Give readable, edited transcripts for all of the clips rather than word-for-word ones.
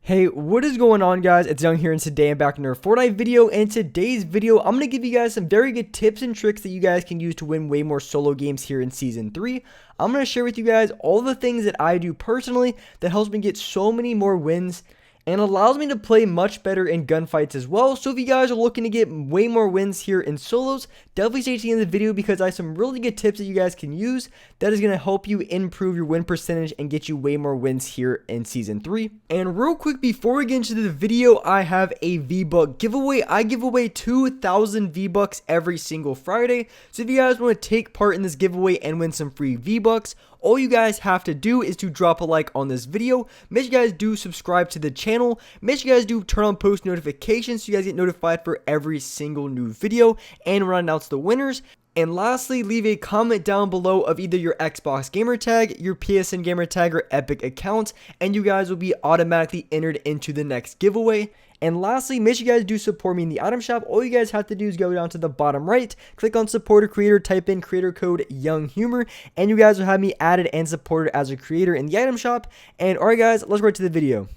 Hey, what is going on, guys? It's Young here, and today I'm back in another Fortnite video. And today's video, I'm going to give you guys some very good tips and tricks that you guys can use to win way more solo games here in Season 3. I'm going to share with you guys all the things that I do personally that helps me get so many more wins and allows me to play much better in gunfights as well. So if you guys are looking to get way more wins here in solos, definitely stay to the end of the video because I have some really good tips that you guys can use that is going to help you improve your win percentage and get you way more wins here in Season 3. And real quick, before we get into the video, I have a V-Buck giveaway. I give away 2,000 V-Bucks every single Friday. So if you guys want to take part in this giveaway and win some free V-Bucks, all you guys have to do is to drop a like on this video. Make sure you guys do subscribe to the channel. Make sure you guys do turn on post notifications so you guys get notified for every single new video and when I announce the winners. And lastly, leave a comment down below of either your Xbox gamer tag, your PSN gamer tag, or Epic account, and you guys will be automatically entered into the next giveaway. And lastly, make sure you guys do support me in the item shop. All you guys have to do is go down to the bottom right, click on support a creator, type in creator code YoungHumor, and you guys will have me added and supported as a creator in the item shop. And alright guys, let's go right to the video.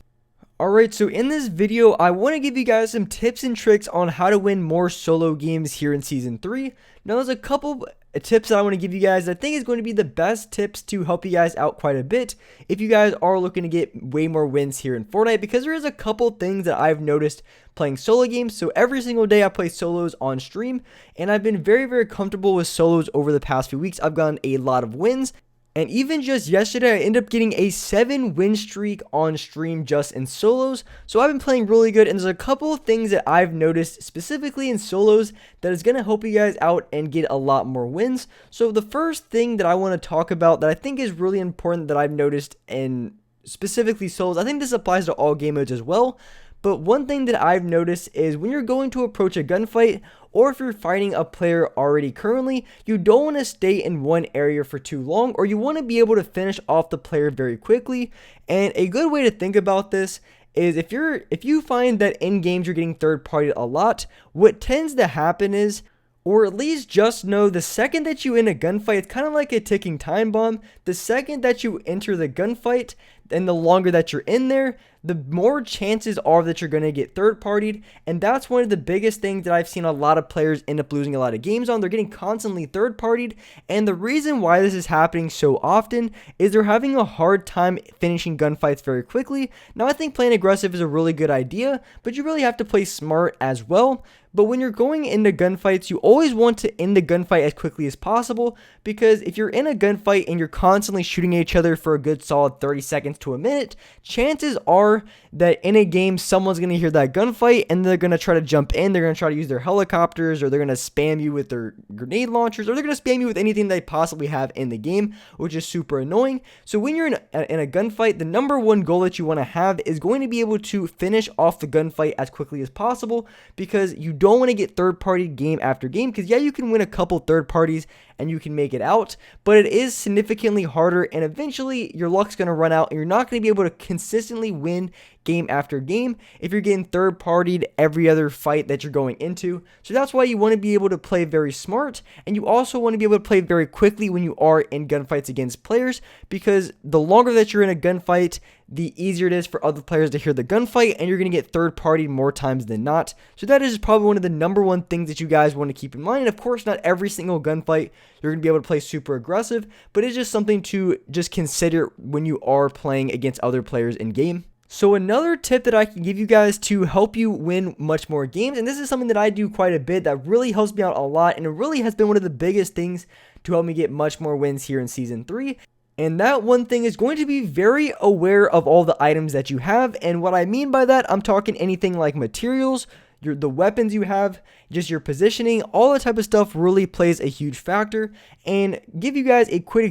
Alright, so in this video, I want to give you guys some tips and tricks on how to win more solo games here in Season 3. Now, there's a couple tips that I want to give you guys that I think is going to be the best tips to help you guys out quite a bit if you guys are looking to get way more wins here in Fortnite, because there is a couple things that I've noticed playing solo games. So every single day I play solos on stream, and I've been very comfortable with solos over the past few weeks. I've gotten a lot of wins. And even just yesterday, I ended up getting a 7-win streak on stream just in solos. So I've been playing really good, and there's a couple of things that I've noticed specifically in solos that is going to help you guys out and get a lot more wins. So the first thing that I want to talk about that I think is really important that I've noticed in specifically solos, I think this applies to all game modes as well. But one thing that I've noticed is when you're going to approach a gunfight, or if you're fighting a player already currently, you don't want to stay in one area for too long, or you want to be able to finish off the player very quickly. And a good way to think about this is if you find that in games you're getting third party a lot, what tends to happen is, or at least just know, the second that you in a gunfight, it's kind of like a ticking time bomb. The second that you enter the gunfight, and the longer that you're in there, the more chances are that you're going to get third partied. And that's one of the biggest things that I've seen a lot of players end up losing a lot of games on. They're getting constantly third partied. And the reason why this is happening so often is they're having a hard time finishing gunfights very quickly. Now, I think playing aggressive is a really good idea, but you really have to play smart as well. But when you're going into gunfights, you always want to end the gunfight as quickly as possible, because if you're in a gunfight and you're constantly shooting at each other for a good solid 30 seconds to a minute, chances are that in a game someone's going to hear that gunfight and they're going to try to jump in, they're going to try to use their helicopters, or they're going to spam you with their grenade launchers, or they're going to spam you with anything they possibly have in the game, which is super annoying. So when you're in a gunfight, the number one goal that you want to have is going to be able to finish off the gunfight as quickly as possible, because you don't want to get third party game after game, because yeah, you can win a couple third parties and you can make it out, but it is significantly harder, and eventually your luck's going to run out and you're not going to be able to consistently win game after game if you're getting third partied every other fight that you're going into. So that's why you want to be able to play very smart, and you also want to be able to play very quickly when you are in gunfights against players, because the longer that you're in a gunfight, the easier it is for other players to hear the gunfight, and you're going to get third partied more times than not. So that is probably one of the number one things that you guys want to keep in mind. And of course, not every single gunfight you're going to be able to play super aggressive, but it's just something to just consider when you are playing against other players in game. So another tip that I can give you guys to help you win much more games, and this is something that I do quite a bit that really helps me out a lot, and it really has been one of the biggest things to help me get much more wins here in Season 3. And that one thing is going to be very aware of all the items that you have. And what I mean by that, I'm talking anything like materials, the weapons you have, just your positioning, all that type of stuff really plays a huge factor. And give you guys a quick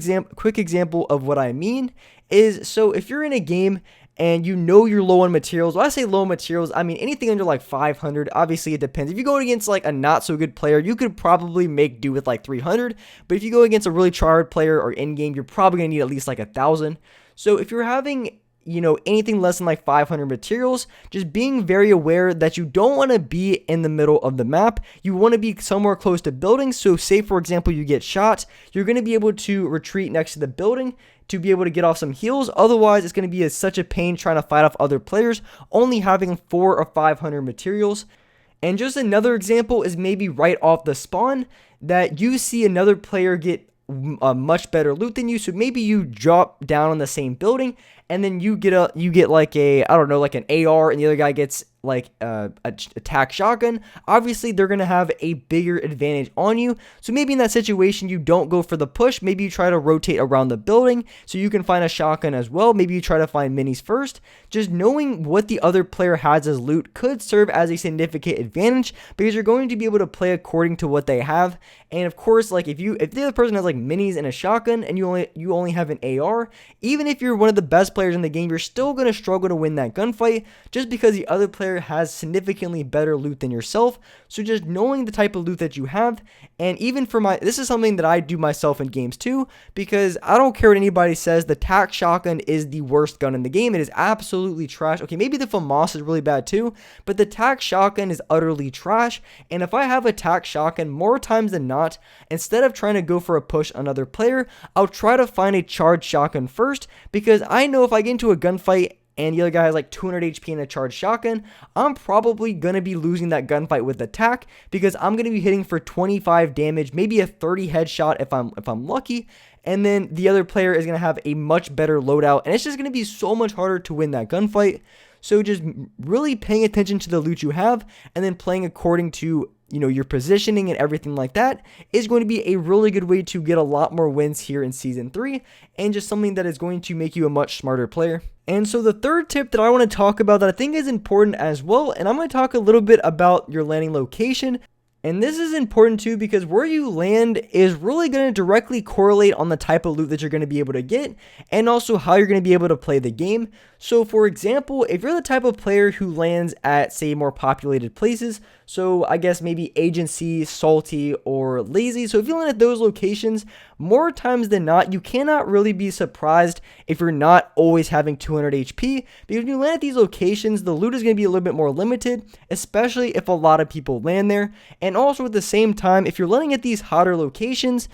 example of what I mean is, so if you're in a game and you know you're low on materials. When I say low on materials, I mean anything under like 500. Obviously, it depends. If you go against like a not so good player, you could probably make do with like 300. But if you go against a really tryhard player or in game, you're probably gonna need at least like 1,000. So if you're having anything less than like 500 materials, just being very aware that you don't want to be in the middle of the map. You want to be somewhere close to buildings. So say, for example, you get shot, you're going to be able to retreat next to the building to be able to get off some heals. Otherwise, it's going to be such a pain trying to fight off other players, only having 400 or 500 materials. And just another example is maybe right off the spawn that you see another player get a much better loot than you. So maybe you drop down on the same building and then you get like like an AR, and the other guy gets like a attack shotgun. Obviously they're going to have a bigger advantage on you. So maybe in that situation you don't go for the push. Maybe you try to rotate around the building so you can find a shotgun as well. Maybe you try to find minis first. Just knowing what the other player has as loot could serve as a significant advantage, because you're going to be able to play according to what they have. And of course, like if the other person has like minis and a shotgun and you only have an AR, even if you're one of the best players in the game, you're still going to struggle to win that gunfight just because the other player has significantly better loot than yourself. So just knowing the type of loot that you have, and even this is something that I do myself in games too, because I don't care what anybody says, the tac shotgun is the worst gun in the game. It is absolutely trash. Okay, maybe the FAMAS is really bad too, but the tac shotgun is utterly trash. And if I have a tac shotgun, more times than not, instead of trying to go for a push on another player, I'll try to find a charged shotgun first, because I know if I get into a gunfight and the other guy has like 200 HP and a charged shotgun, I'm probably going to be losing that gunfight with attack, because I'm going to be hitting for 25 damage, maybe a 30 headshot if I'm lucky, and then the other player is going to have a much better loadout, and it's just going to be so much harder to win that gunfight. So just really paying attention to the loot you have and then playing according to your positioning and everything like that is going to be a really good way to get a lot more wins here in Season 3, and just something that is going to make you a much smarter player. And so the third tip that I want to talk about that I think is important as well, and I'm going to talk a little bit about your landing location. And this is important too, because where you land is really going to directly correlate on the type of loot that you're going to be able to get, and also how you're going to be able to play the game. So for example, if you're the type of player who lands at, say, more populated places, so I guess maybe Agency, Salty, or Lazy, so if you land at those locations, more times than not, you cannot really be surprised if you're not always having 200 HP, because when you land at these locations, the loot is going to be a little bit more limited, especially if a lot of people land there. And also at the same time, if you're landing at these hotter locations,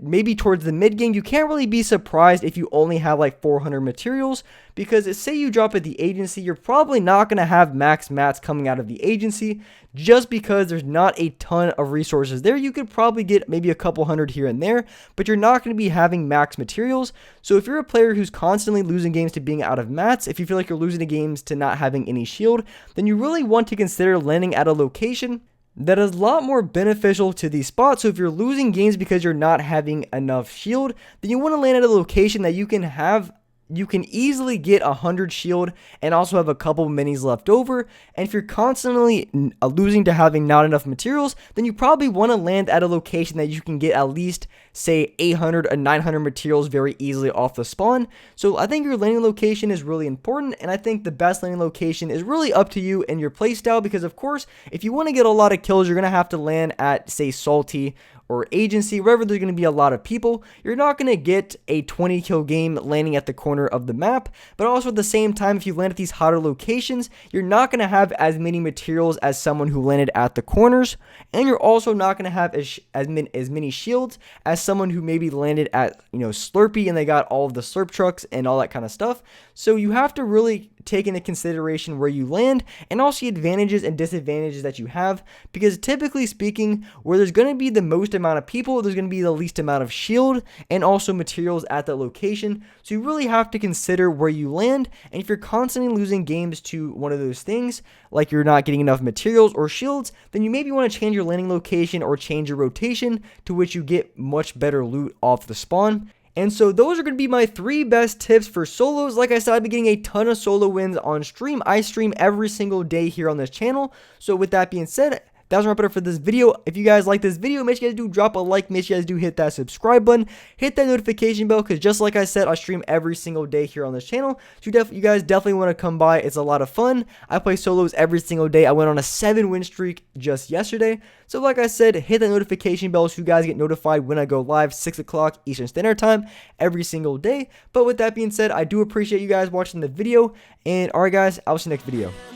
maybe towards the mid game, you can't really be surprised if you only have like 400 materials, because say you drop at the Agency, you're probably not going to have max mats coming out of the Agency, just because there's not a ton of resources there. You could probably get maybe a couple hundred here and there, but you're not going to be having max materials. So if you're a player who's constantly losing games to being out of mats, if you feel like you're losing the games to not having any shield, then you really want to consider landing at a location that is a lot more beneficial to these spots. So if you're losing games because you're not having enough shield, then you want to land at a location that you can easily get 100 shield and also have a couple minis left over. And if you're constantly losing to having not enough materials, then you probably want to land at a location that you can get at least, say, 800 or 900 materials very easily off the spawn. So I think your landing location is really important, and I think the best landing location is really up to you and your playstyle, because of course, if you want to get a lot of kills, you're going to have to land at, say, Salty or Agency, wherever there's going to be a lot of people. You're not going to get a 20 kill game landing at the corner of the map, but also at the same time, if you land at these hotter locations, you're not going to have as many materials as someone who landed at the corners, and you're also not going to have as many shields as someone who maybe landed at Slurpee and they got all of the slurp trucks and all that kind of stuff. So you have to really take into consideration where you land, and also the advantages and disadvantages that you have, because typically speaking, where there's going to be the most amount of people, there's going to be the least amount of shield and also materials at that location. So you really have to consider where you land, and if you're constantly losing games to one of those things, like you're not getting enough materials or shields, then you maybe want to change your landing location or change your rotation to which you get much better loot off the spawn. And so those are going to be my 3 best tips for solos. Like I said, I've been getting a ton of solo wins on stream. I stream every single day here on this channel. So with that being said, that's wrap it up for this video. If you guys like this video, make sure you guys do drop a like, make sure you guys do hit that subscribe button, hit that notification bell, because just like I said, I stream every single day here on this channel, so you guys definitely want to come by. It's a lot of fun. I play solos every single day. I went on a 7-win streak just yesterday, so like I said, hit that notification bell so you guys get notified when I go live 6 o'clock Eastern Standard Time every single day. But with that being said, I do appreciate you guys watching the video, and alright guys, I'll see you next video.